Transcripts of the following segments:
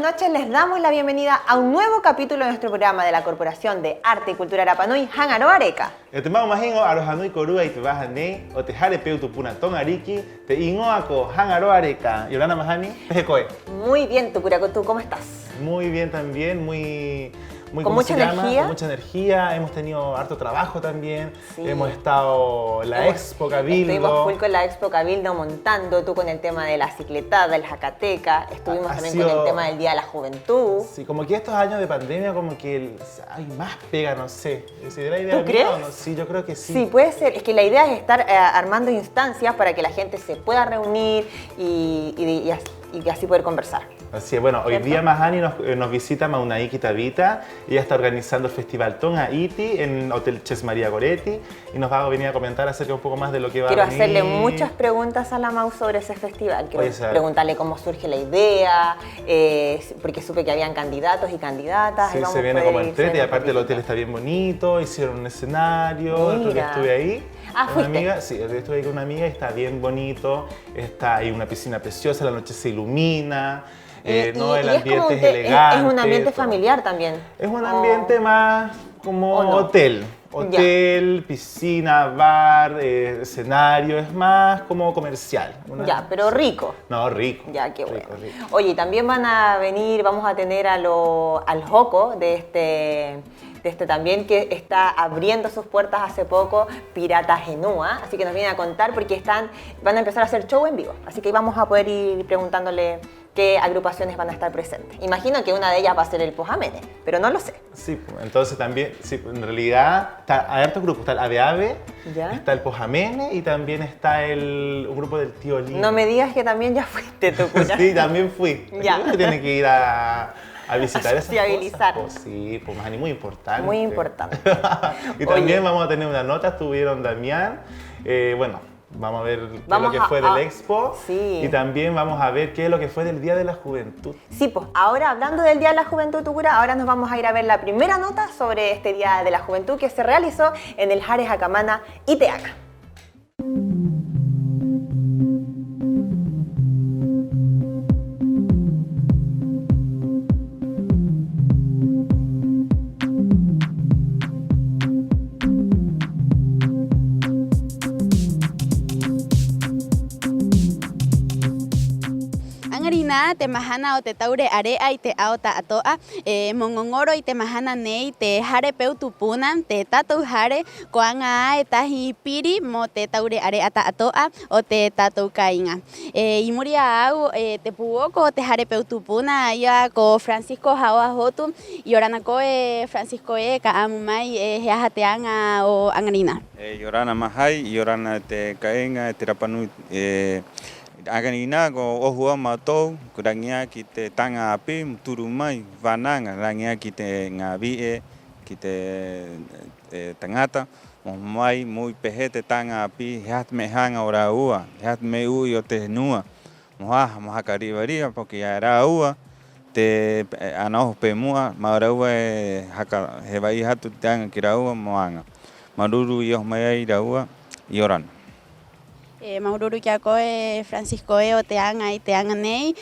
noches, les damos la bienvenida a un nuevo capítulo de nuestro programa de la Corporación de Arte y Cultura Rapa Nui, Hangaro Areca. Te mau mahingo Arohanui Korua y te vas a ne, o te jare peu tu punatón ariki, te ingoako Hangaro Areca. Yolanda Mahani, pejecoe. Muy bien, Tucuraco, ¿tú cómo estás? Muy bien también, con mucha energía. Con mucha energía, hemos tenido harto trabajo también, Sí. hemos estado en la Expo Cabildo. Estuvimos full con la Expo Cabildo montando, tú con el tema de la cicletada, el jacateca, estuvimos también con el tema del Día de la Juventud. Sí, como que estos años de pandemia como que hay más pega, no sé. ¿De la idea ¿Tú crees? No? Sí, yo creo que sí. Sí, puede ser. Es que la idea es estar armando instancias para que la gente se pueda reunir y así poder conversar. Así es, bueno, hoy día Mahani nos visita Maunaiki Tabita. Ella está organizando el Festival Tonga Iti en Hotel Ches María Goretti y nos va a venir a comentar acerca un poco más de lo que va a venir. Quiero hacerle muchas preguntas a la Mau sobre ese festival. Quiero Oye, preguntarle cómo surge la idea, porque supe que habían candidatos y candidatas. Sí, y se viene como el tren y aparte el poquito. hotel está bien bonito, hicieron un escenario, el día estuve ahí. Ah, con ¿fuiste? una amiga, sí, el día estuve ahí con una amiga y está bien bonito, está ahí una piscina preciosa, la noche se ilumina. No, el ambiente es elegante. Es un ambiente todo. familiar también. Es un ambiente más como ¿O no? hotel. Hotel, piscina, bar, escenario, es más como comercial. Ya, pero rico. No, rico. Ya, qué bueno. Rico, rico. Oye, también vamos a tener al Joco de este también que está abriendo sus puertas hace poco, Pirata Genúa, así que nos vienen a contar porque van a empezar a hacer show en vivo, así que vamos a poder ir preguntándole qué agrupaciones van a estar presentes. Imagino que una de ellas va a ser el Pojamene, pero no lo sé. Sí, entonces también, sí, en realidad hay hartos grupos, está el Ave Ave, ¿Ya? está el Pojamene y también está un grupo del Tío Lino. No me digas que también ya fuiste, Tucura. Sí, también fui. Ya. Uno tiene que ir a visitar esas sociabilizar. cosas. Pues sí, pues Mahani, muy importante. Muy importante. Y también Oye. vamos a tener una nota, estuvieron Damián, bueno, vamos a ver qué es Vamos lo que fue del a- Expo sí. y también vamos a ver qué es lo que fue del Día de la Juventud. Sí, pues ahora hablando del Día de la Juventud, Tucura, ahora nos vamos a ir a ver la primera nota sobre este Día de la Juventud que se realizó en el Jares Acamana Iteaca. Angarina te mahana o te taure area y te aota atoa mongongoro y te mahana nei te jare peu tupunan te tatu jare koanga etahi piri mo te taure area ata atoa o te tatu kainga y muria au te puoko te jare peu tupuna ya ko Francisco hawa hotu y orana ko Francisco ka amumai ya hateanga o angarina Yorana Mahai, Yorana te Kaenga, te Rapanui, Aganina, go Ohua Matou, Kurangia, ki te Tanga Api, Turumai, Vananga, Rangia, ki te Ngavi, ki te Tangata, Mai, Mui Pejete, Tanga Api, Hat Mehanga, Oraua, Hat Meu, yo te Nua, Moha, Mohakarivaria, porque ya era Ua, te Anao Pemua, Mauraua, Haka, Hebai Hatu Tanga, Kiraua, Moanga. Maruru y Osmaya Iraúa y Orán. Maururu yako Francisco o te anga y te anganei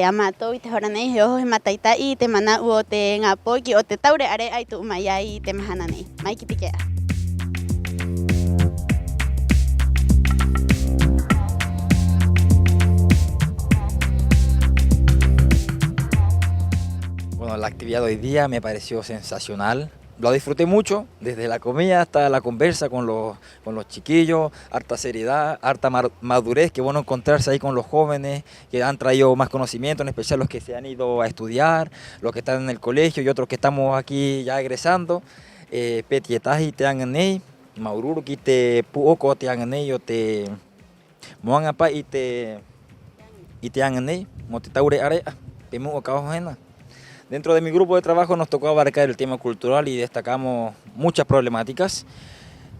amato y te horanei yo mataita y te mana o te ngapoki o te taure are ai tu maya y te mahananei mai kitikea. Bueno, la actividad de hoy día me pareció sensacional. Lo disfruté mucho, desde la comida hasta la conversa con los chiquillos, harta seriedad, harta madurez, qué bueno encontrarse ahí con los jóvenes que han traído más conocimiento, en especial los que se han ido a estudiar, los que están en el colegio y otros que estamos aquí ya egresando. Petietaji te anganei, Maururu ki te puoko te anganei yo te moangapa y te anganei, mo te taure area, pemu o kaojena. Dentro de mi grupo de trabajo nos tocó abarcar el tema cultural y destacamos muchas problemáticas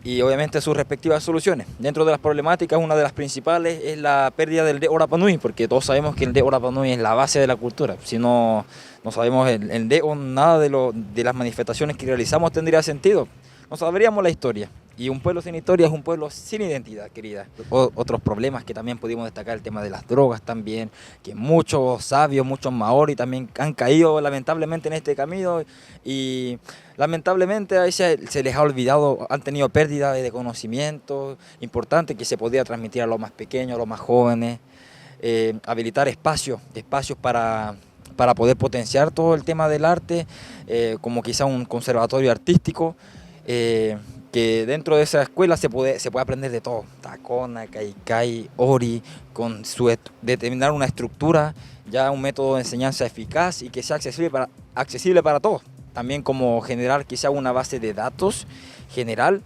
y obviamente sus respectivas soluciones. Dentro de las problemáticas, una de las principales es la pérdida del Deo Rapa Nui, porque todos sabemos que el Deo Rapa Nui es la base de la cultura. Si no sabemos el Deo, nada de las manifestaciones que realizamos tendría sentido. No sabríamos la historia. Y un pueblo sin historia es un pueblo sin identidad, querida. Otros problemas que también pudimos destacar, el tema de las drogas también, que muchos sabios, muchos maoris también han caído lamentablemente en este camino y lamentablemente a veces se les ha olvidado, han tenido pérdida de conocimiento importante que se podía transmitir a los más pequeños, a los más jóvenes, habilitar espacios para poder potenciar todo el tema del arte, como quizá un conservatorio artístico, que dentro de esa escuela se puede aprender de todo, tacona, kaikai, ori, con determinar una estructura, ya un método de enseñanza eficaz y que sea accesible para todos. También como generar quizá una base de datos general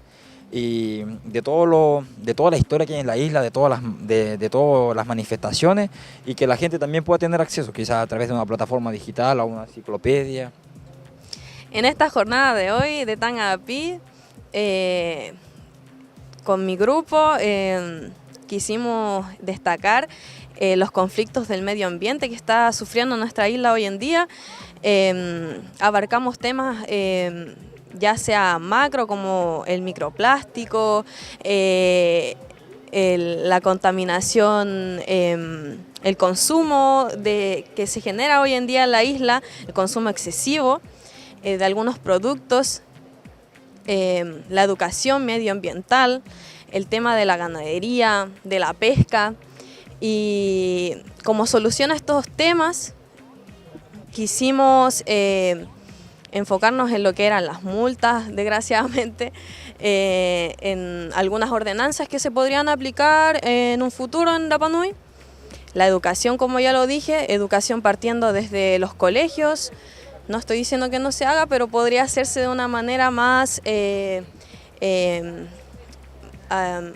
y de toda la historia que hay en la isla, de todas las manifestaciones y que la gente también pueda tener acceso, quizá a través de una plataforma digital o una enciclopedia. En esta jornada de hoy de Tangapi, con mi grupo quisimos destacar los conflictos del medio ambiente que está sufriendo nuestra isla hoy en día. Abarcamos temas ya sea macro como el microplástico, la contaminación, el consumo que se genera hoy en día en la isla, el consumo excesivo de algunos productos, la educación medioambiental, el tema de la ganadería, de la pesca. Y como solución a estos temas quisimos enfocarnos en lo que eran las multas, desgraciadamente, en algunas ordenanzas que se podrían aplicar en un futuro en Rapa Nui. La educación, como ya lo dije, educación partiendo desde los colegios. No estoy diciendo que no se haga, pero podría hacerse de una manera más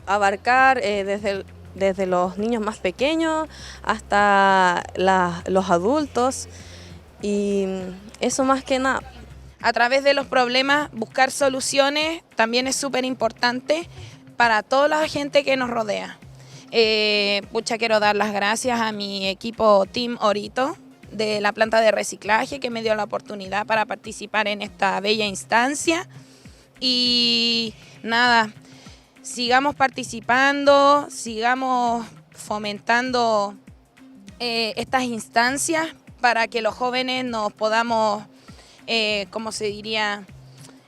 abarcar desde los niños más pequeños hasta los adultos, y eso más que nada. A través de los problemas buscar soluciones también es súper importante para toda la gente que nos rodea. Quiero dar las gracias a mi equipo Team Orito de la planta de reciclaje que me dio la oportunidad para participar en esta bella instancia. Y nada, sigamos participando, sigamos fomentando estas instancias para que los jóvenes nos podamos, ¿cómo se diría?,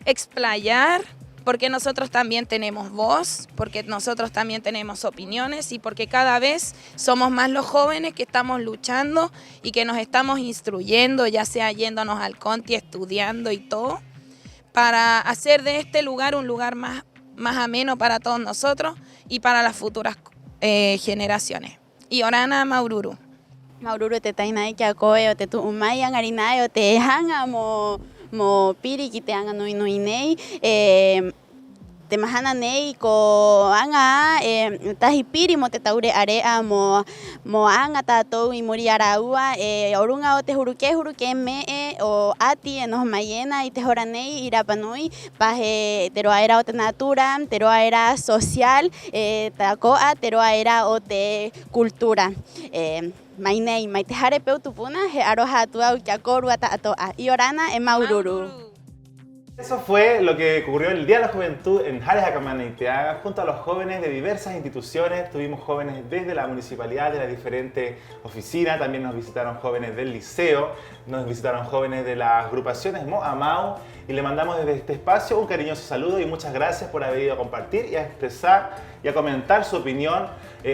explayar, porque nosotros también tenemos voz, porque nosotros también tenemos opiniones y porque cada vez somos más los jóvenes que estamos luchando y que nos estamos instruyendo, ya sea yéndonos al Conti, estudiando y todo, para hacer de este lugar un lugar más ameno para todos nosotros y para las futuras generaciones. Y Orana Maururu. Maururu te tainai que akoe o te tu umai angarinai o te hanga mo piri ki te anga nui nui nei te mahana nei ko anga tahi piri mo te taure area mo anga tatou i muri araua orunga o te huruke me o ati e nos mayena i te hora nei i Rapa Nui pahe te roa era o te natura, te roa era social, takoa te roa era o te cultura. Mainei, mai te hare peu tupuna, he aroha atua ukiakoru atoa. Y Orana en Maururu. Eso fue lo que ocurrió el Día de la Juventud en Jales Acamanaiteaga, junto a los jóvenes de diversas instituciones. Tuvimos jóvenes desde la municipalidad, de las diferentes oficinas, también nos visitaron jóvenes del liceo, nos visitaron jóvenes de las agrupaciones Mo'amau, y le mandamos desde este espacio un cariñoso saludo y muchas gracias por haber ido a compartir y a expresar y a comentar su opinión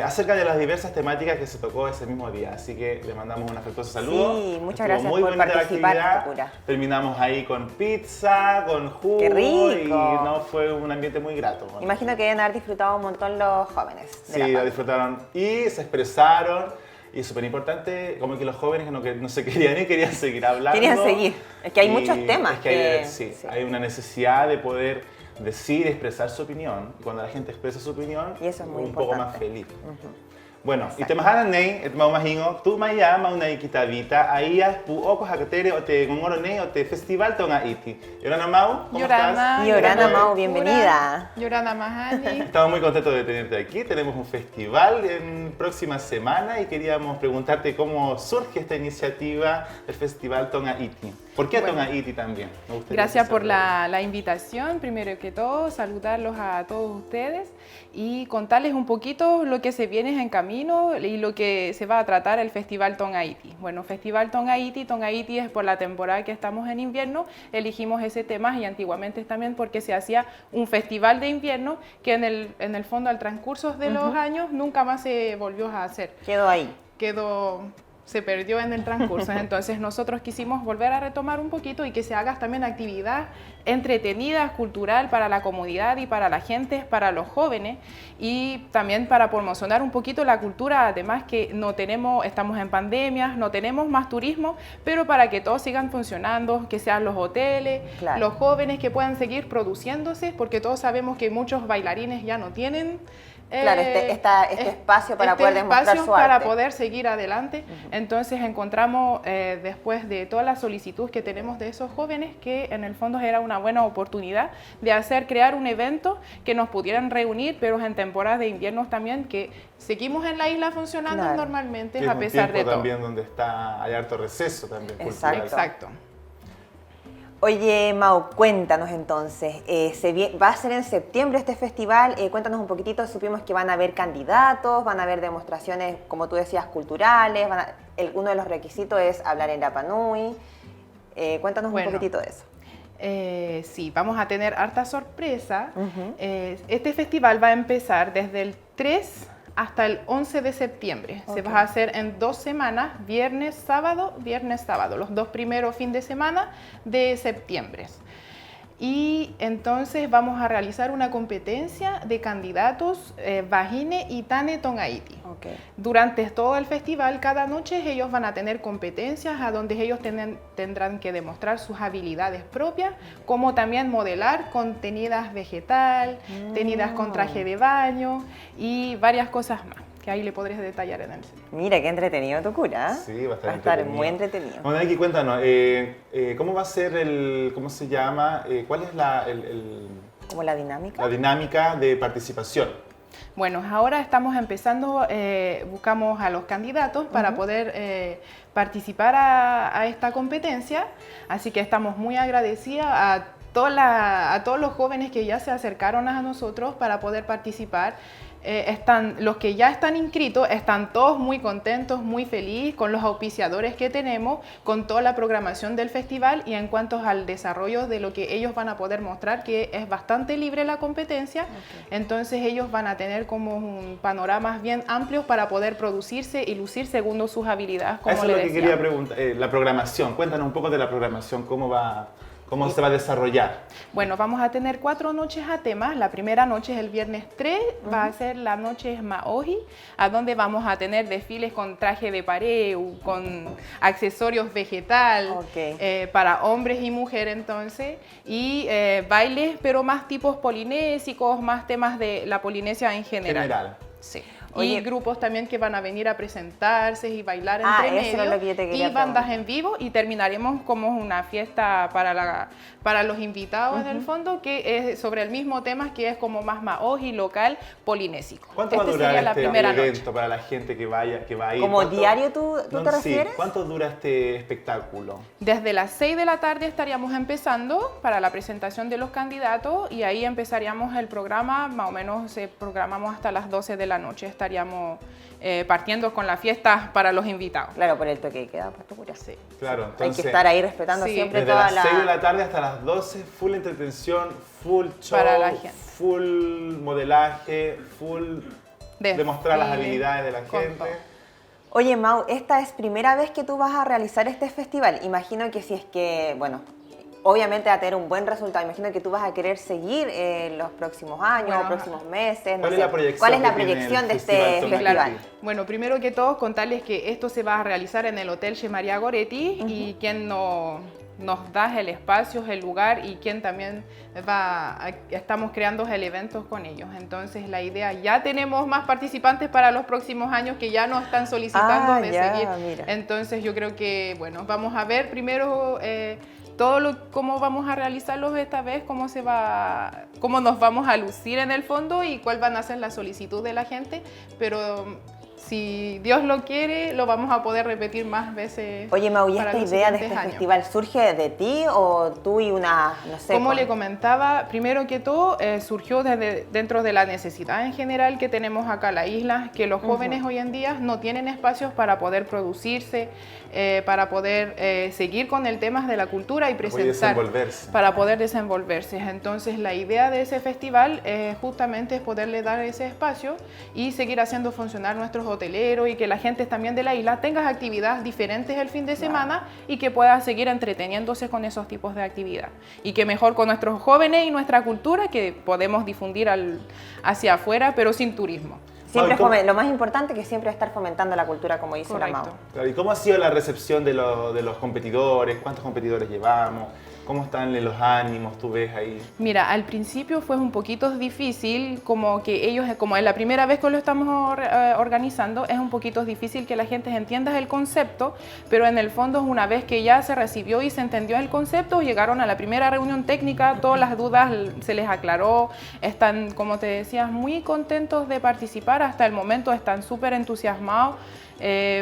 acerca de las diversas temáticas que se tocó ese mismo día. Así que le mandamos un afectuoso saludo. Sí, muchas Estuvo gracias muy por bonita la participar. actividad. Terminamos ahí con pizza, con jugo. ¡Qué rico! Y no, fue un ambiente muy grato. Imagino que deben haber disfrutado un montón los jóvenes. Sí, lo disfrutaron y se expresaron. Y es súper importante, como que los jóvenes que no se querían ir, querían seguir hablando. Querían seguir. Es que hay muchos temas. Es que sí, hay una necesidad de poder decir, expresar su opinión. Y cuando la gente expresa su opinión, Y eso es muy un importante. poco más feliz. Bueno, y te mahana nei, et maumahingo, tu maya maunai kitabita, aia pu oko hakatere o te ngongoro nei o te festival tonga iti. Yorana Mau, ¿cómo estás? Y Orana Mau, bienvenida. Yorana Mahani. Estamos muy contentos de tenerte aquí. Tenemos un festival en próxima semana y queríamos preguntarte cómo surge esta iniciativa del Festival Tonga Iti. ¿Por qué Bueno, Tonga Iti también? Me gustaría Gracias por saber. la invitación, primero que todo, saludarlos a todos ustedes y contarles un poquito lo que se viene en camino y lo que se va a tratar el Festival Tonga Iti. Bueno, Festival Tonga Iti es por la temporada que estamos en invierno, elegimos ese tema y antiguamente también porque se hacía un festival de invierno que en el fondo al transcurso de los años nunca más se volvió a hacer. Quedó ahí. Se perdió en el transcurso. Entonces nosotros quisimos volver a retomar un poquito y que se haga también actividad entretenida, cultural para la comunidad y para la gente, para los jóvenes y también para promocionar un poquito la cultura, además que estamos en pandemia, no tenemos más turismo, pero para que todos sigan funcionando, que sean los hoteles, Claro. los jóvenes que puedan seguir produciéndose, porque todos sabemos que muchos bailarines ya no tienen Claro, este espacio para poder demostrar espacio su para arte. poder seguir adelante. Entonces encontramos, después de toda la solicitud que tenemos de esos jóvenes, que en el fondo era una buena oportunidad de crear un evento que nos pudieran reunir, pero en temporadas de invierno también, que seguimos en la isla funcionando Claro. normalmente Que es a un pesar de tiempo todo. también donde hay harto receso también Exacto. cultural. Exacto. Oye, Mau, cuéntanos entonces, va a ser en septiembre este festival, cuéntanos un poquitito, supimos que van a haber candidatos, van a haber demostraciones, como tú decías, culturales, uno de los requisitos es hablar en Rapa Nui, cuéntanos un poquitito de eso. Sí, vamos a tener harta sorpresa. Este festival va a empezar desde el 3 hasta el 11 de septiembre. Se va a hacer en 2 semanas, viernes, sábado, los 2 primeros fines de semana de septiembre. Y entonces vamos a realizar una competencia de candidatos Vagine y Tane Tonga Iti. Durante todo el festival, cada noche ellos van a tener competencias a donde ellos tendrán que demostrar sus habilidades propias, como también modelar con tenidas vegetal, tenidas con traje de baño y varias cosas más, que ahí le podré detallar en el sitio. Mira, qué entretenido tu cura. Sí, va a estar entretenido. Muy entretenido. Bueno, Niki, cuéntanos, ¿cómo va a ser cómo se llama, cuál es ¿Como la dinámica? la dinámica de participación? Bueno, ahora estamos empezando, buscamos a los candidatos para poder participar a esta competencia, así que estamos muy agradecidas a todos los jóvenes que ya se acercaron a nosotros para poder participar. Los que ya están inscritos están todos muy contentos, muy felices con los auspiciadores que tenemos, con toda la programación del festival y en cuanto al desarrollo de lo que ellos van a poder mostrar, que es bastante libre la competencia, entonces ellos van a tener como un panorama bien amplio para poder producirse y lucir según sus habilidades, como Eso es le lo que decía. quería preguntar, la programación, cuéntanos un poco de la programación, cómo se va a desarrollar. Bueno, vamos a tener 4 noches a temas. La primera noche es el viernes 3, va a ser la noche Maoji, a donde vamos a tener desfiles con traje de pareu, con accesorios vegetal, para hombres y mujeres entonces, y bailes, pero más tipos polinésicos, más temas de la Polinesia en general. Sí. Oye, y grupos también que van a venir a presentarse y bailar eso entre era medio, lo que yo te quería y bandas preguntar. en vivo, y terminaremos como una fiesta para los invitados en el fondo, que es sobre el mismo tema, que es como más maoji, local, polinésico. ¿Cuánto va a durar sería la primera evento noche. para la gente que va a ir? ¿Como diario tú te refieres? Sí, ¿cuánto dura este espectáculo? Desde las 6 de la tarde estaríamos empezando para la presentación de los candidatos y ahí empezaríamos el programa, más o menos programamos hasta las 12 de la noche, estaríamos partiendo con la fiesta para los invitados. Claro, por el toque de queda, por tu cura. Sí. Claro, Hay entonces, que estar ahí respetando Sí. siempre desde toda las 6 de la tarde hasta las 12, full entretención, full show, Para la gente. full modelaje, full demostrar las Desfile, habilidades de la con gente. todo. Oye, Mau, esta es primera vez que tú vas a realizar este festival. Imagino que si es que, bueno, obviamente va a tener un buen resultado. Imagino que tú vas a querer seguir los próximos años, Bueno, próximos meses. ¿Cuál no es sé. la proyección ¿Cuál es la que tiene proyección el de Festival este Tonga festival? Iti? Bueno, primero que todo, contarles que esto se va a realizar en el Hotel Che María Goretti y quien nos da el espacio, el lugar y quien también estamos creando el evento con ellos. Entonces la idea, ya tenemos más participantes para los próximos años que ya nos están solicitando de seguir. Mira. Entonces yo creo que, bueno, vamos a ver primero cómo vamos a realizarlos esta vez, cómo nos vamos a lucir en el fondo y cuál van a ser las solicitudes de la gente, pero si Dios lo quiere, lo vamos a poder repetir más veces. Oye, Mau, ¿y para esta los idea de siguientes este años. festival surge de ti o tú y una, no sé? Como le comentaba, primero que todo surgió dentro de la necesidad en general que tenemos acá en la isla, que los jóvenes hoy en día no tienen espacios para poder producirse, para poder seguir con el tema de la cultura y presentar, para poder desenvolverse. Entonces la idea de ese festival justamente es poderle dar ese espacio y seguir haciendo funcionar nuestros hoteleros y que la gente también de la isla tenga actividades diferentes el fin de semana y que pueda seguir entreteniéndose con esos tipos de actividad. Y que mejor con nuestros jóvenes y nuestra cultura que podemos difundir hacia afuera, pero sin turismo. Siempre lo más importante que siempre estar fomentando la cultura, como dice la Mau. Claro, ¿y cómo ha sido la recepción de los competidores? ¿Cuántos competidores llevamos? ¿Cómo están los ánimos? ¿Tú ves ahí? Mira, al principio fue un poquito difícil, como que ellos, como es la primera vez que lo estamos organizando, es un poquito difícil que la gente entienda el concepto, pero en el fondo una vez que ya se recibió y se entendió el concepto, llegaron a la primera reunión técnica, todas las dudas se les aclaró, están, como te decías, muy contentos de participar, hasta el momento están súper entusiasmados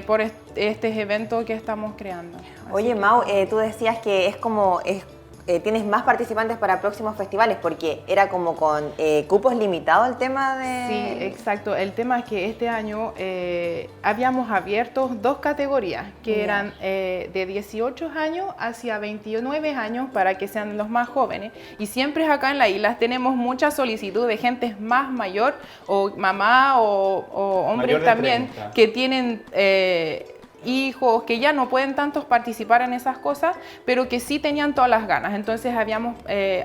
por este evento que estamos creando. Oye, Mau, tú decías que es como... tienes más participantes para próximos festivales porque era como con cupos limitados el tema de... Sí, exacto. El tema es que este año habíamos abierto 2 categorías que eran de 18 años hacia 29 años para que sean los más jóvenes. Y siempre acá en la isla tenemos mucha solicitud de gente más mayor o mamá o hombres también 30. Que tienen... hijos que ya no pueden tantos participar en esas cosas, pero que sí tenían todas las ganas. Entonces habíamos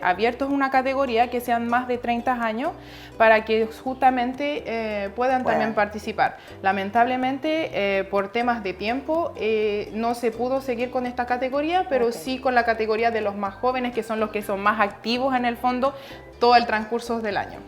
abierto una categoría que sean más de 30 años para que justamente puedan también participar. Lamentablemente, por temas de tiempo, no se pudo seguir con esta categoría, pero sí con la categoría de los más jóvenes, que son los que son más activos en el fondo todo el transcurso del año.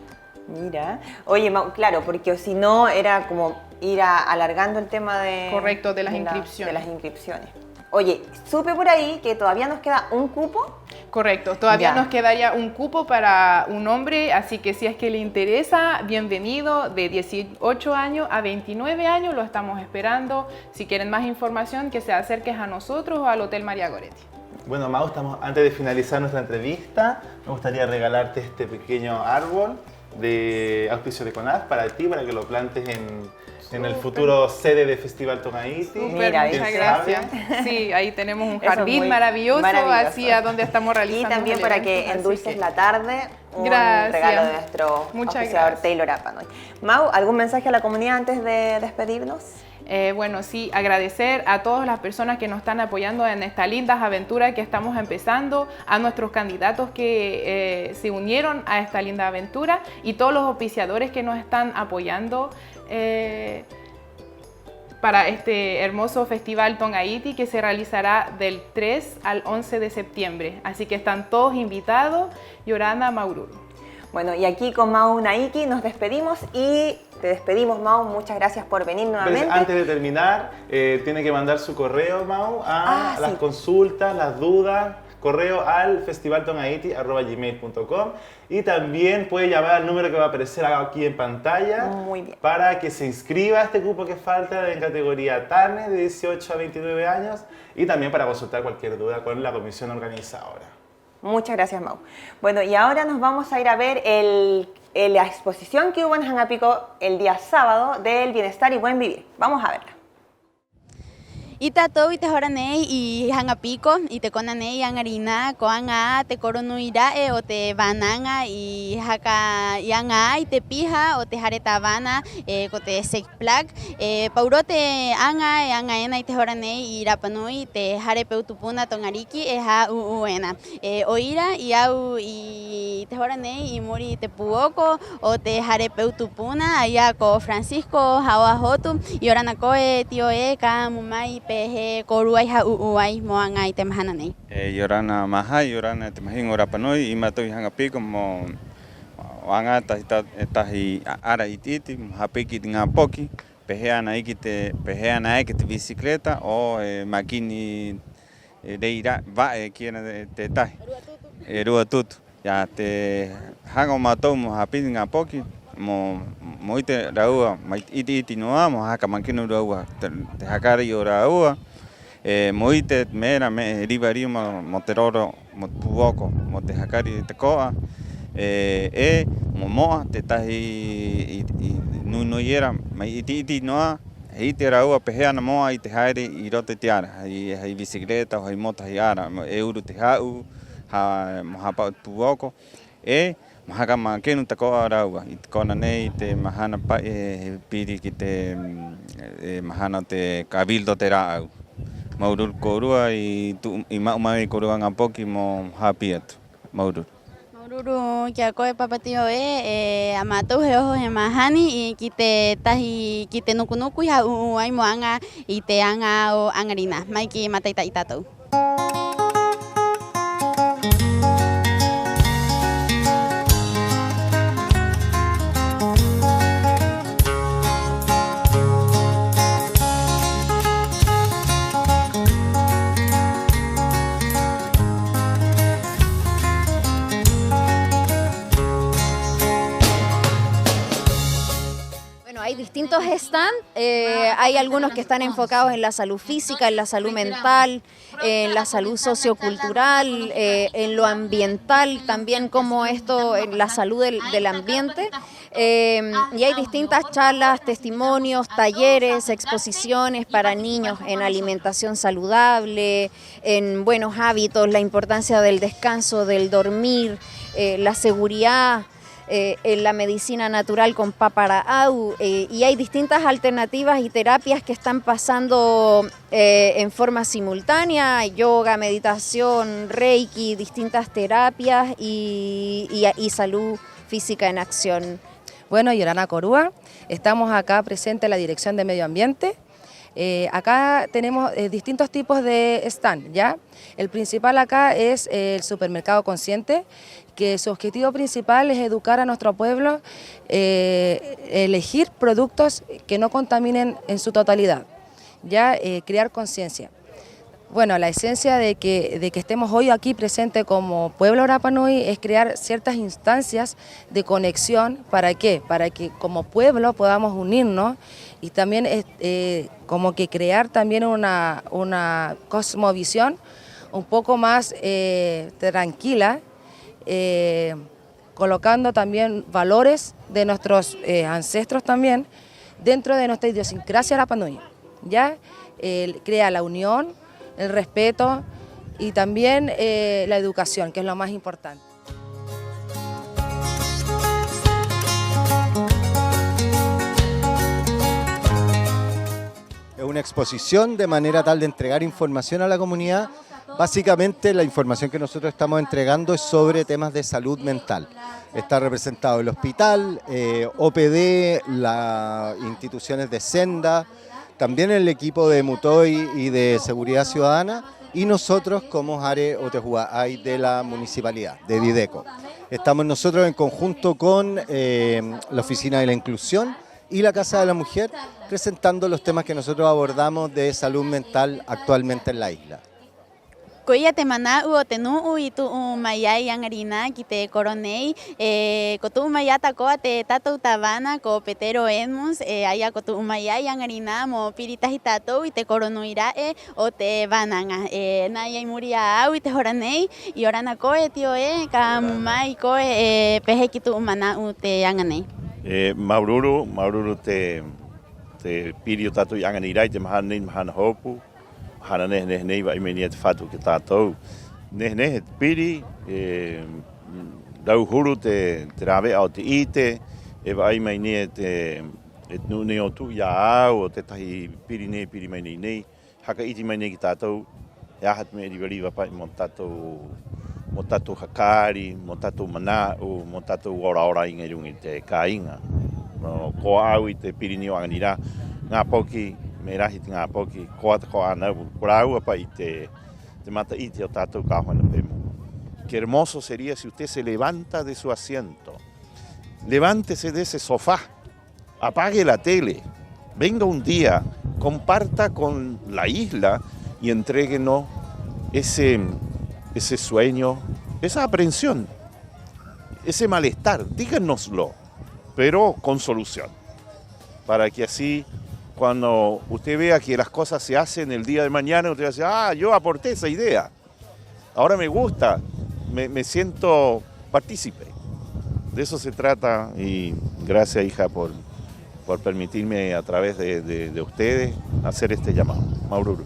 Mira, oye, Mau, claro, porque si no era como ir alargando el tema de... Correcto, de las inscripciones. De las inscripciones. Oye, supe por ahí que todavía nos queda un cupo. Correcto, todavía nos quedaría un cupo para un hombre, así que si es que le interesa, bienvenido, de 18 años a 29 años, lo estamos esperando. Si quieren más información, que se acerquen a nosotros o al Hotel María Goretti. Bueno, Mau, antes de finalizar nuestra entrevista, me gustaría regalarte este pequeño árbol de auspicio de CONAF para ti, para que lo plantes en el futuro sede de Festival Tongaiti. Mira, muchas gracias. Sí, ahí tenemos un jardín maravilloso, así a donde estamos realizando. Y también para que endulces la tarde, un gracias. regalo de nuestro auspiciador Taylor Apanoy. Mau, ¿algún mensaje a la comunidad antes de despedirnos? Bueno, sí, agradecer a todas las personas que nos están apoyando en esta linda aventura que estamos empezando, a nuestros candidatos que se unieron a esta linda aventura y todos los auspiciadores que nos están apoyando para este hermoso festival Tongaiti que se realizará del 3 al 11 de septiembre. Así que están todos invitados, Yorana, Maururu. Bueno, y aquí con Mau Naiki nos despedimos y te despedimos, Mau. Muchas gracias por venir nuevamente. Antes de terminar, tiene que mandar su correo, Mau, a las consultas, las dudas, correo al festivaltongaiti@gmail.com y también puede llamar al número que va a aparecer aquí en pantalla para que se inscriba a este cupo que falta en categoría TANE de 18 a 29 años y también para consultar cualquier duda con la comisión organizadora. Muchas gracias, Mau. Bueno, y ahora nos vamos a ir a ver la exposición que hubo en Hangapico el día sábado del bienestar y buen vivir. Vamos a verla. Ita to ite horanei y Hangapico y te conanei angarina coanga te coronuira o te bananga y haka yanga y te pija o te jaretabana cote sexplac paurote anga ena y te horanei y rapanui te jarepeutupuna tongariki eja uena oira y au y te horanei y muri te puoco o te jarepeutupuna allá co Francisco hawahotu y oranacoe tío eka mumai pehe koruai ha uai moangai te mahananei. Yorana mahai yorana te mahin orapanoi i matoi Hangapico mo anga tahi ara ititi hapiki tinga poki peheana ikite bicicleta o makini reira va kiena te tahi rua tutu ya te hanga matou mo hapiki tinga poki moite raua iti noa haka mankino raua te hakari o raua moite mera me rivari moteroro motuoko mo te hakari te koa momoa te tahi nunoiera mai iti noa hei te raua pehea na moa i te haere i rote te ara, hei bisikleta o hei mota hei ara, uru te hau, mahapa o puoko, mahaka ma kenu ta koa raua, i te kona nei te mahana pa piri ki te mahana te kabildo te rau. Maurur korua i maumai korua ngapoki mo hapi atu, maurur. Maururu kia koe papatio amatou he oho he mahani i kite tahi kite nukunuku ya ai moanga i te anga o angarina mai ki mataita i tatou. Hay distintos stands, hay algunos que están enfocados en la salud física, en la salud mental, en la salud sociocultural, en lo ambiental, también como esto, en la salud del ambiente. Y hay distintas charlas, testimonios, talleres, exposiciones para niños en alimentación saludable, en buenos hábitos, la importancia del descanso, del dormir, la seguridad. En la medicina natural con Paparaau y hay distintas alternativas y terapias que están pasando en forma simultánea, yoga, meditación, reiki, distintas terapias y salud física en acción. Bueno, Yorana Corúa, estamos acá presente en la Dirección de Medio Ambiente. Acá tenemos distintos tipos de stand, ¿ya? El principal acá es el supermercado consciente, que su objetivo principal es educar a nuestro pueblo, elegir productos que no contaminen en su totalidad, ya crear conciencia. Bueno, la esencia de que estemos hoy aquí presentes como pueblo Rapa Nui es crear ciertas instancias de conexión. ¿Para qué? Para que como pueblo podamos unirnos y también como que crear también una cosmovisión un poco más tranquila, colocando también valores de nuestros ancestros también dentro de nuestra idiosincrasia Rapa Nui, ¿ya? Crea la unión, el respeto y también la educación, que es lo más importante. Es una exposición de manera tal de entregar información a la comunidad. Básicamente la información que nosotros estamos entregando es sobre temas de salud mental. Está representado el hospital, OPD, las instituciones de Senda, también el equipo de Mutoy y de Seguridad Ciudadana y nosotros como Jare Otehuaay de la Municipalidad, de Dideco. Estamos nosotros en conjunto con la Oficina de la Inclusión y la Casa de la Mujer presentando los temas que nosotros abordamos de salud mental actualmente en la isla. Koya te mana u tenu i tu mayai angarina ki te coronei ko tu mayata ko te tatou tabana ko petero enmus aya ko tu mayai angarina mo pirita hitatou i te coronuira o te bananga na yai muria au i te horanei i orana ko tio ka mai ko pehe ki tu mana u te anganei maururu te pirio tatou anganira i te mahana hopu hana nei vai meni te fatu ki tātou. Nei piri, rau huru te rawe au te ite, vai mai nei te nune o tu ia au o te tahi piri mai nei, haka iti mai nei ki tātou, e ahat me riwariwa pai mo tātou hakari, mo tātou manau, mo tātou ora inga rungi te kāinga. Ko au i te piri o anganira, ngā poki, me rahi te ngā poki, koa anau, koraua pa i te mata iti o tātou kāwana pemo. Qué hermoso sería si usted se levanta de su asiento, levántese de ese sofá, apague la tele, venga un día, comparta con la isla y entréguenos ese sueño, esa aprensión, ese malestar, díganoslo. pero con solución. Para que así, cuando usted vea que las cosas se hacen el día de mañana, usted va a decir, ah, yo aporté esa idea. Ahora me gusta, me siento partícipe. De eso se trata y gracias, hija, por permitirme a través de ustedes hacer este llamado. Maururu.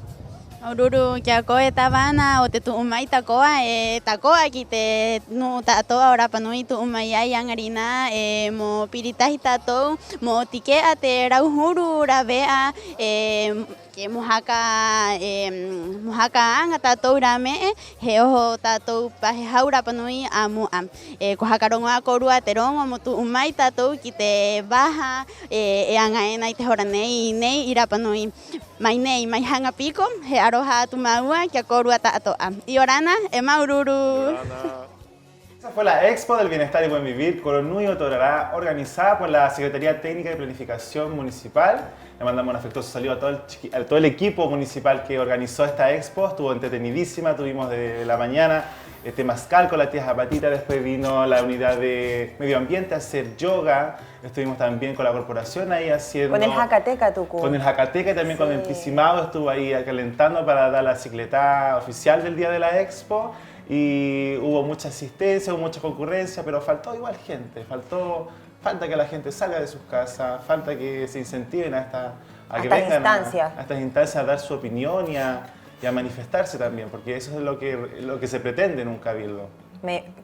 Maururu, que acoe tabana o te tu umay tacoa aquí te no tato ahora panui tu umay yang harina mo piritas tato mo tique ate rauhuru rabea que mojaka anga tato rame heo tato paje haura panui amu am kohakaron a korua terón mo tu umay tato kite baja anga ena ite horanei nei ira panui mai nei mai hanga pico he aroha tu maua que korua tato am y orana e Maururu. Esa fue la Expo del Bienestar y Buen Vivir Coronui Otorará, organizada por la Secretaría Técnica de Planificación Municipal. Le mandamos un afectuoso saludo a todo el equipo municipal que organizó esta expo. Estuvo entretenidísima, tuvimos de la mañana temazcal con la tía Zapatita, después vino la unidad de medio ambiente a hacer yoga, estuvimos también con la corporación ahí haciendo... Con el Jacateca, Tucu. Con el Jacateca y también con el Pisimado estuvo ahí calentando para dar la cicleta oficial del día de la expo. Y hubo mucha asistencia, hubo mucha concurrencia, pero faltó igual gente, falta que la gente salga de sus casas, falta que se incentiven a que vengan a estas instancias a dar su opinión y a manifestarse también, porque eso es lo que se pretende en un cabildo.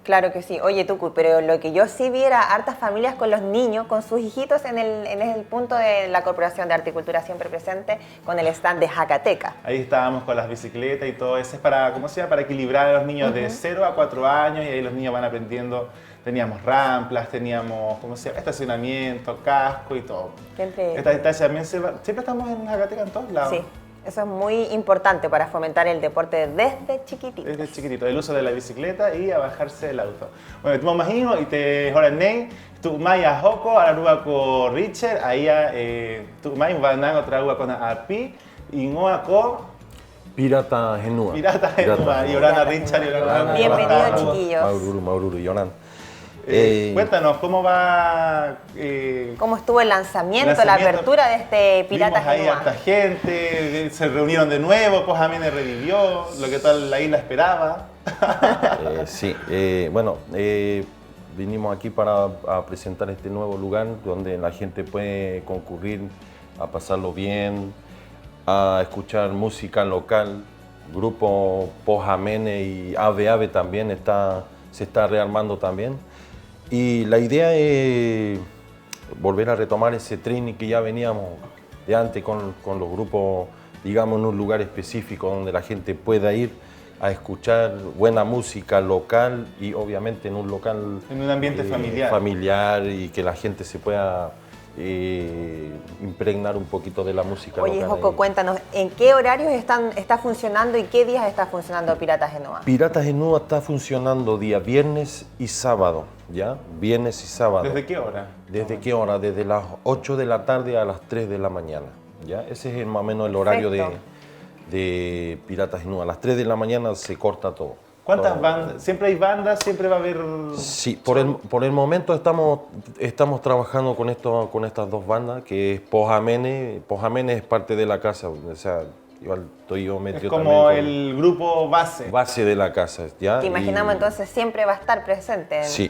Claro que sí. Oye, Tucu, pero lo que yo sí vi era hartas familias con los niños, con sus hijitos en el punto de la Corporación de Arte y Cultura siempre presente, con el stand de Jacateca. Ahí estábamos con las bicicletas y todo eso, es para, ¿cómo se llama? Para equilibrar a los niños de 0 a 4 años y ahí los niños van aprendiendo. Teníamos ramplas, teníamos, ¿cómo se llama? Estacionamiento, casco y todo. Estas instancias también siempre estamos en Jacateca en todos lados. Sí. Eso es muy importante para fomentar el deporte desde chiquitito. Desde chiquitito, el uso de la bicicleta y a bajarse del auto. Bueno, tú me imagino y te joranei, tu maya joko, a la ruba con Richard, ahí tu maya van a otra ruba con Api, y no con Pirata Genua. Pirata Genua, y Orana Richard y Orana. Bienvenidos, chiquillos. Maururu y Orana. Cuéntanos, ¿cómo va? ¿Cómo estuvo el lanzamiento, la apertura de este Pirata Genua? Ahí harta gente, se reunieron de nuevo, pues Amene revivió, lo que toda la isla esperaba. Sí, bueno, vinimos aquí para presentar este nuevo lugar donde la gente puede concurrir a pasarlo bien, a escuchar música local. Grupo Pojamene y Ave también se está rearmando también. Y la idea es volver a retomar ese training que ya veníamos de antes con los grupos, digamos, en un lugar específico donde la gente pueda ir a escuchar buena música local y obviamente en un local... En un ambiente familiar. Familiar y que la gente se pueda impregnar un poquito de la música local. Oye, Joko, cuéntanos, ¿en qué horarios está funcionando y qué días está funcionando Pirata Genua? Pirata Genua está funcionando día viernes y sábado, ¿ya? Viernes y sábado. ¿Desde qué hora? ¿Desde qué hora? Desde las 8 de la tarde a las 3 de la mañana, ¿ya? Ese es más o menos el horario de Pirata Genua. A las 3 de la mañana se corta todo. ¿Cuántas bandas? ¿Siempre hay bandas? ¿Siempre va a haber...? Sí, por el momento estamos trabajando con estas dos bandas, que es Pojamene. Pojamene es parte de la casa, o sea, igual estoy yo metido también. Es como también el grupo base. Base de la casa, ¿ya? Te imaginamos entonces siempre va a estar presente. Sí,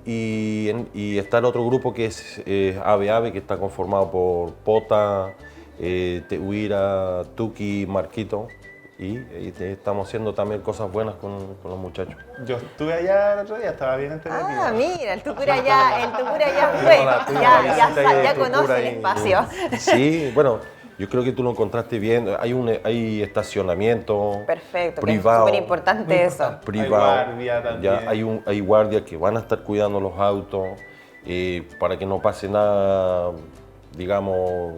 y está el otro grupo que es Ave, que está conformado por Pota, Tehuira, Tuki, Marquito. Y estamos haciendo también cosas buenas con los muchachos. Yo estuve allá el otro día, estaba bien entretenido. Ah, mira, el Tucura ya fue, ya conoce el espacio. Sí, bueno, yo creo que tú lo encontraste bien. Hay estacionamiento. Perfecto, privado, es súper importante eso. Privado. Hay guardia también. Ya hay guardias que van a estar cuidando los autos para que no pase nada, digamos...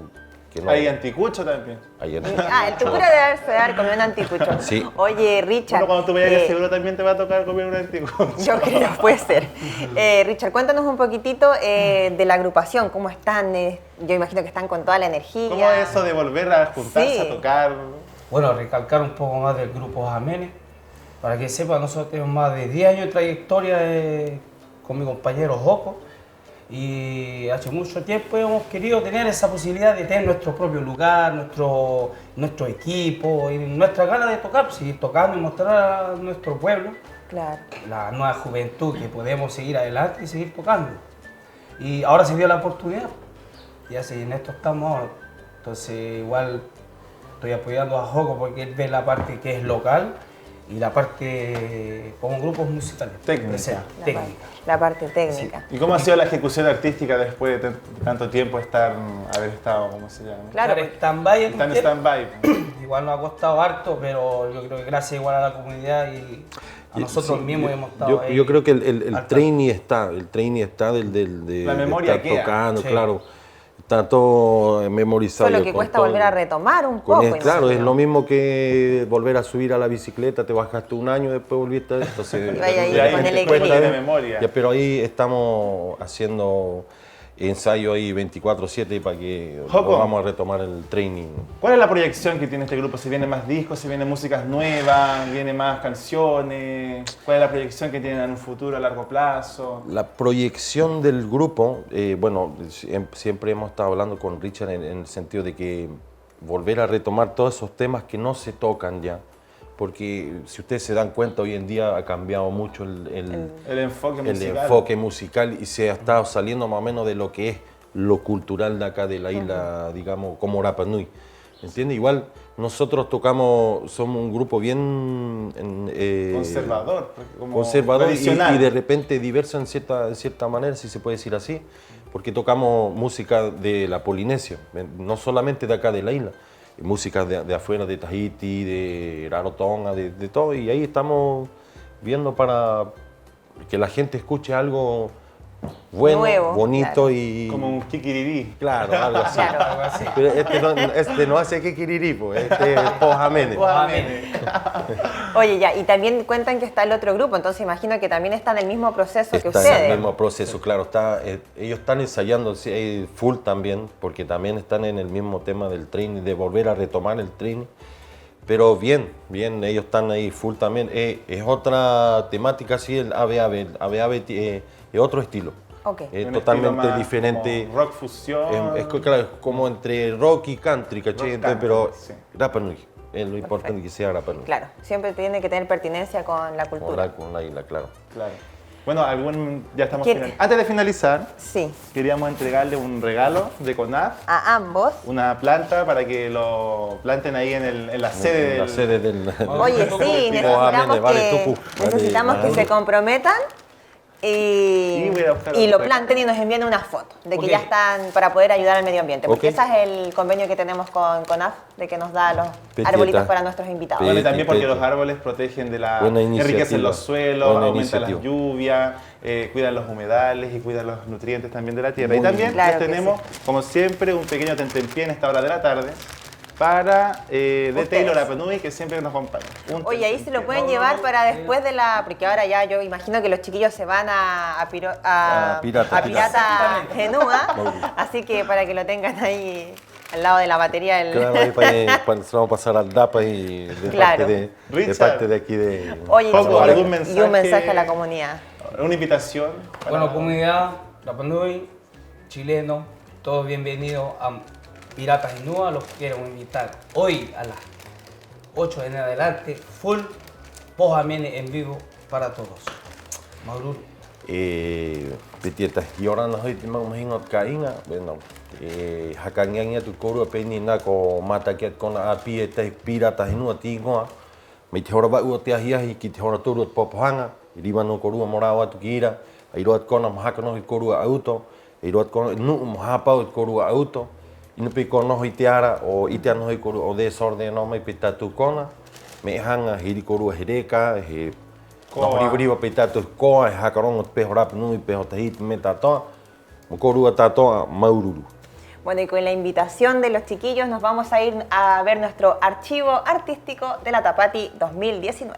No. Hay anticucho también. El Tucura debe dar comer un anticucho. Sí. Oye, Richard. Bueno, cuando tú vayas seguro también te va a tocar comer un anticucho. Yo creo, puede ser. Richard, cuéntanos un poquitito de la agrupación, ¿cómo están? Yo imagino que están con toda la energía. ¿Cómo es eso de volver a juntarse a tocar? Bueno, recalcar un poco más del grupo Jamene. Para que sepa, nosotros tenemos más de 10 años de trayectoria con mi compañero Joko. Y hace mucho tiempo hemos querido tener esa posibilidad de tener nuestro propio lugar, nuestro equipo y nuestra gana de tocar, seguir tocando y mostrar a nuestro pueblo, Claro. la nueva juventud, que podemos seguir adelante y seguir tocando. Y ahora se dio la oportunidad, y así en esto estamos ahora. Entonces igual estoy apoyando a Joco porque él ve la parte que es local y la parte como grupos musicales. Técnica. O sea, técnica. La parte técnica. ¿Y cómo ha sido la ejecución artística después de tanto tiempo haber estado, ¿cómo se llama? Claro, Estar en stand-by. Está en stand-by. Igual nos ha costado harto, pero yo creo que gracias igual a la comunidad y a nosotros mismos hemos estado ahí. Yo creo que el training está, de La memoria estar queda. tocando, Sí. claro. Está todo memorizado. Solo que con cuesta todo. volver a retomar un poco. Claro, es imagino. lo mismo que volver a subir a la bicicleta, te bajaste un año, después volviste a entonces, Y vaya ahí con el cuesta, equilibrio de memoria. Ya, pero ahí estamos haciendo ensayo ahí 24/7 para que Joco. vamos a retomar el training. ¿Cuál es la proyección que tiene este grupo? ¿Si vienen más discos, si vienen músicas nuevas, vienen más canciones? ¿Cuál es la proyección que tienen en un futuro a largo plazo? La proyección del grupo, bueno, siempre hemos estado hablando con Richard en el sentido de que volver a retomar todos esos temas que no se tocan ya, porque si ustedes se dan cuenta, hoy en día ha cambiado mucho El enfoque el musical. enfoque musical y se ha estado saliendo más o menos de lo que es lo cultural de acá de la isla, digamos, como Rapa Nui. ¿Entiendes? Igual nosotros tocamos, somos un grupo bien Conservador. Como conservador tradicional. y de repente diverso en cierta manera, si se puede decir así, porque tocamos música de la Polinesia, no solamente de acá de la isla, música de afuera, de Tahiti, de Rarotonga, de todo, y ahí estamos viendo para que la gente escuche algo bueno, Nuevo, bonito claro. y... Como un kikiriri. Claro, algo así. Claro. Algo así. Pero este no hace kikiriri, pues, este es Pojamene. Oye, ya, y también cuentan que está el otro grupo, entonces imagino que también está en el mismo proceso que Está ustedes. en el mismo proceso, claro. Ellos están ensayando full también, porque también están en el mismo tema del training, de volver a retomar el training. Pero bien, ellos están ahí full también. Es otra temática, sí, el ABAB es otro estilo. Ok. Es Un totalmente estilo más diferente. como rock fusión. Claro, es como entre rock y country, ¿cachai? Rock country, Pero sí. Rapa Nui, es lo importante que sea Rapa Nui. Claro, siempre tiene que tener pertinencia con la cultura. Con la isla, claro. Claro. Bueno, ya estamos ¿Quiere? finalizando. Antes de finalizar, Sí, queríamos entregarle un regalo de CONAF, a ambos. una planta para que lo planten ahí en la sede La del... sede del... Oye, sí, necesitamos que se comprometan Y voy a buscar y lo otra. planten y nos envíen una foto de que Ok. ya están para poder ayudar al medio ambiente. Porque Ok. ese es el convenio que tenemos con CONAF, de que nos da los Petieta. arbolitos para nuestros invitados. Bueno, y también porque Petita. los árboles protegen de la... Buena enriquecen iniciativa. los suelos, Buena aumentan las iniciativa. lluvias, cuidan los humedales y cuidan los nutrientes también de la tierra. Muy y también bien. Claro les que tenemos, como siempre, un pequeño tentempié en esta hora de la tarde para de Ustedes. Taylor Rapa Nui, que siempre nos acompaña. Un Oye, ahí se lo tentempié. pueden llevar para después de la... Porque ahora ya yo imagino que los chiquillos se van a Pirata Genúa, así que para que lo tengan ahí al lado de la batería del... Claro, ahí vamos a pasar al DAPA y de Claro. Richard. parte de aquí de... Oye, Poco, chiquillos, algún y un mensaje a la comunidad. Una invitación. Bueno, comunidad, Rapa Nui, chileno, todos bienvenidos a Piratas Genúa. Los quiero invitar hoy a las 8 en adelante, full Pojamene en vivo para todos. Maurur. Petieta, y ahora nos imagino caína, bueno, hakanganya tu koru penina ko mata kiat kona api Piratas Genúa tingoa, me te hora ba uti ahia hi ki te hora turu popohanga, riba no koru morawa tu kira, airoat kona mahaka no koru auto, airoat kona nu mahapa koru auto. Inupi kono hitiara o itiano hoi koru o desorden no mai pitatu kona me hanga hiri koru hereka he no riba pitatu koa he hakaron pe horap nui pe hotahit metato mo koru atato maururu. Bueno, y con la invitación de los chiquillos nos vamos a ir a ver nuestro archivo artístico de la Tapati 2019.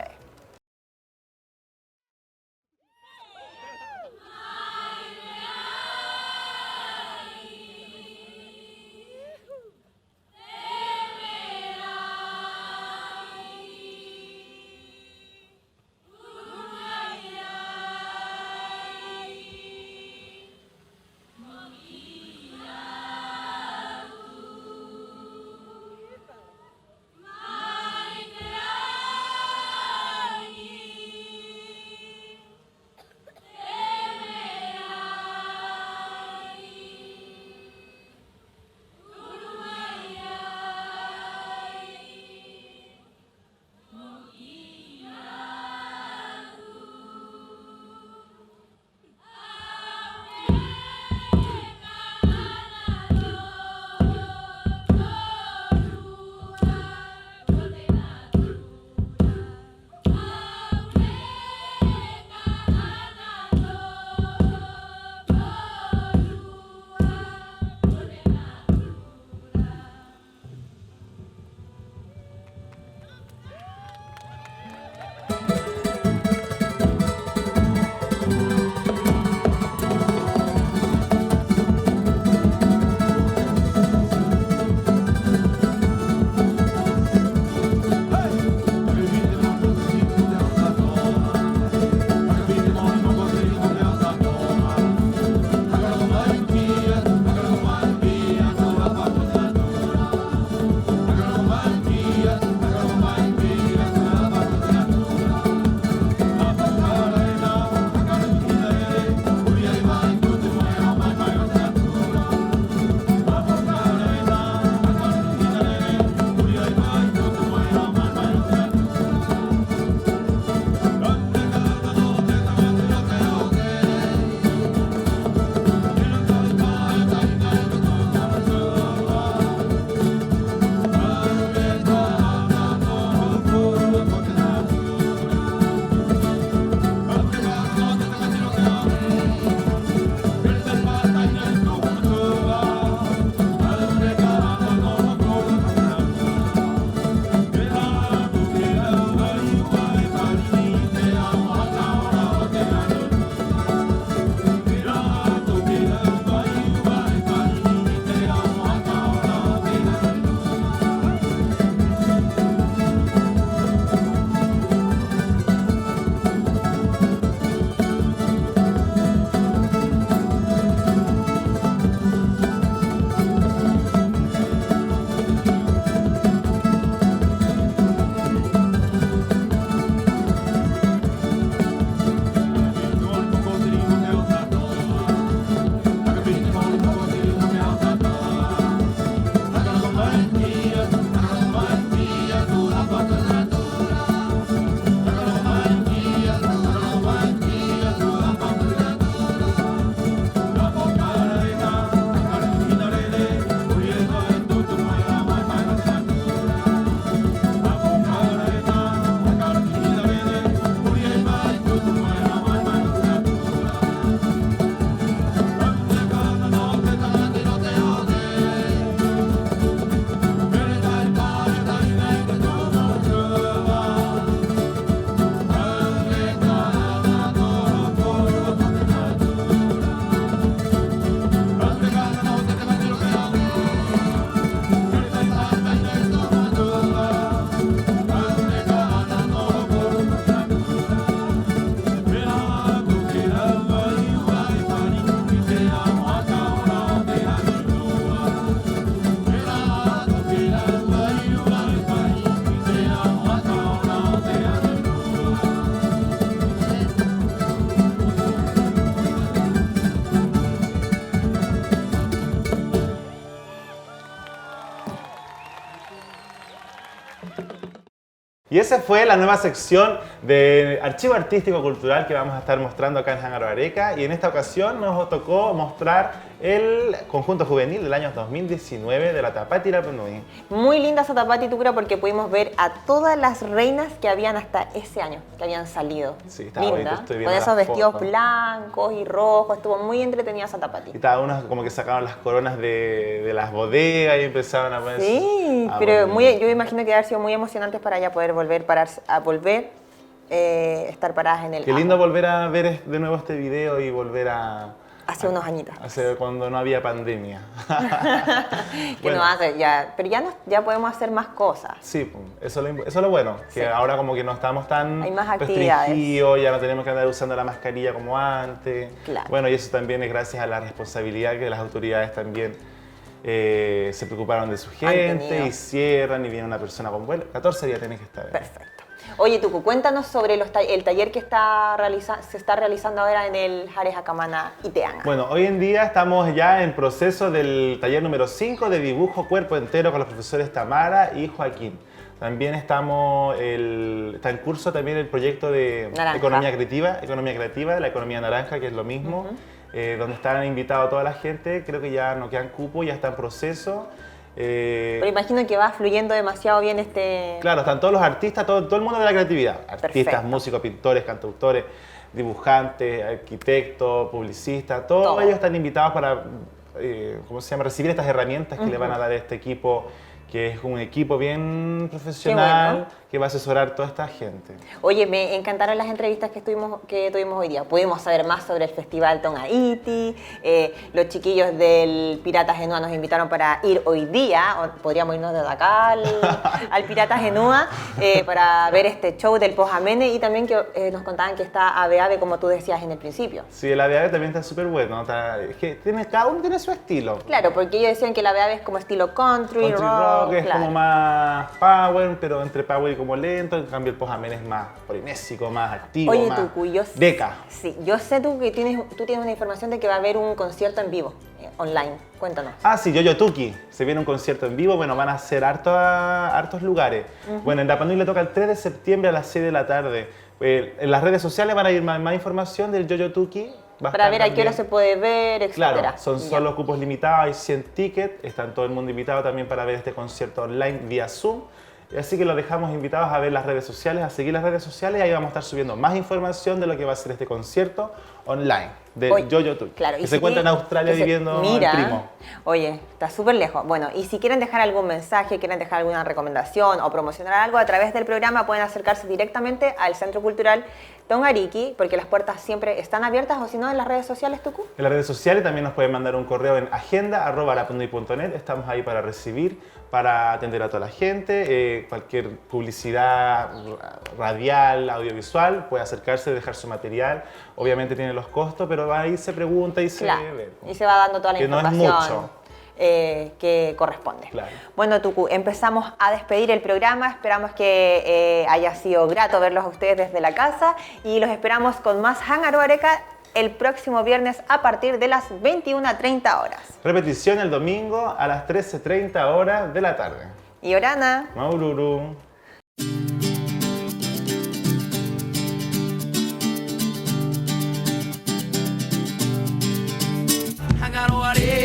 Y esa fue la nueva sección de Archivo Artístico Cultural que vamos a estar mostrando acá en Hangaro Areca. Y en esta ocasión nos tocó mostrar el conjunto juvenil del año 2019 de la Tapati Rapanui. Muy linda esa Tapati Tucura porque pudimos ver a todas las reinas que habían hasta ese año, que habían salido. Sí, estaba bonito, linda, estoy con viendo esos las vestidos fotos. blancos y rojos, estuvo muy entretenida esa Tapati. Y cada uno como que sacaron las coronas de las bodegas y empezaron a poner... Sí, pero yo imagino que debe haber sido muy emocionante para ella poder estar paradas en el Qué lindo volver a ver de nuevo este video y volver a... Hace unos añitos. Hace cuando no había pandemia. Que Bueno. no hace, ya, pero ya podemos hacer más cosas. Sí, eso es lo bueno, que Sí. ahora como que no estamos tan Hay más actividades. restringidos, ya no tenemos que andar usando la mascarilla como antes. Claro. Bueno, y eso también es gracias a la responsabilidad que las autoridades también se preocuparon de su gente tenido. y cierran y viene una persona con vuelo. 14 días tenés que estar. Perfecto. Oye, Tucu, cuéntanos sobre el taller que se está realizando ahora en el Hares Acamana Iteanga. Bueno, hoy en día estamos ya en proceso del taller número 5 de dibujo cuerpo entero con los profesores Tamara y Joaquín. También está en curso también el proyecto de Naranja. economía creativa, de la economía naranja, que es lo mismo, donde están invitados toda la gente. Creo que ya no quedan cupos, ya está en proceso. Pero imagino que va fluyendo demasiado bien este... Claro, están todos los artistas, todo el mundo de la creatividad. Artistas, Perfecto. músicos, pintores, cantautores, dibujantes, arquitectos, publicistas, todos Todo. ellos están invitados para recibir estas herramientas que le van a dar a este equipo, que es un equipo bien profesional, bueno. que va a asesorar a toda esta gente. Oye, me encantaron las entrevistas que tuvimos hoy día. Pudimos saber más sobre el Festival Tongaiti, los chiquillos del Pirata Genúa nos invitaron para ir hoy día, o podríamos irnos desde acá al Pirata Genúa, para ver este show del Pojamene y también que nos contaban que está Ave Ave, como tú decías en el principio. Sí, el ADA también está súper bueno, es que cada uno tiene su estilo. Claro, porque ellos decían que la Ave Ave es como estilo country rock, que es claro. como más power, pero entre power y como lento. En cambio el Pojamene es más polinésico, más activo, Oye, más Tucu, deca. Sí, yo sé tú que tú tienes una información de que va a haber un concierto en vivo, online. Cuéntanos. Ah, sí, Yoyo Tuki. Se viene un concierto en vivo. Bueno, van a ser hartos lugares. Bueno, en Rapanui le toca el 3 de septiembre a las 6 de la tarde. En las redes sociales van a ir más información del Yoyo Tuki. Para ver a qué hora se puede ver, etc. Claro, son solo cupos limitados, hay 100 tickets. Están todo el mundo invitado también para ver este concierto online vía Zoom. Así que los dejamos invitados a ver las redes sociales, a seguir las redes sociales y ahí vamos a estar subiendo más información de lo que va a ser este concierto online de Yoyo Tuki, claro, que se encuentra en Australia viviendo el primo. Oye, está súper lejos. Bueno, y si quieren dejar algún mensaje, quieren dejar alguna recomendación o promocionar algo a través del programa, pueden acercarse directamente al Centro Cultural Tongariki, porque las puertas siempre están abiertas, o si no, en las redes sociales, Tucu. En las redes sociales también nos pueden mandar un correo en agenda@arapanui.net. Estamos ahí para recibir, para atender a toda la gente. Cualquier publicidad radial, audiovisual, puede acercarse, dejar su material. Obviamente tiene los costos, pero ahí se pregunta y se ve. Y se va dando toda la que no es información mucho. que corresponde. Claro. Bueno, Tucu, empezamos a despedir el programa. Esperamos que haya sido grato verlos a ustedes desde la casa y los esperamos con más Hangaro Areca el próximo viernes a partir de las 21:30 horas. Repetición el domingo a las 13:30 horas de la tarde. Y Orana. Maururu. Hangaro Areca.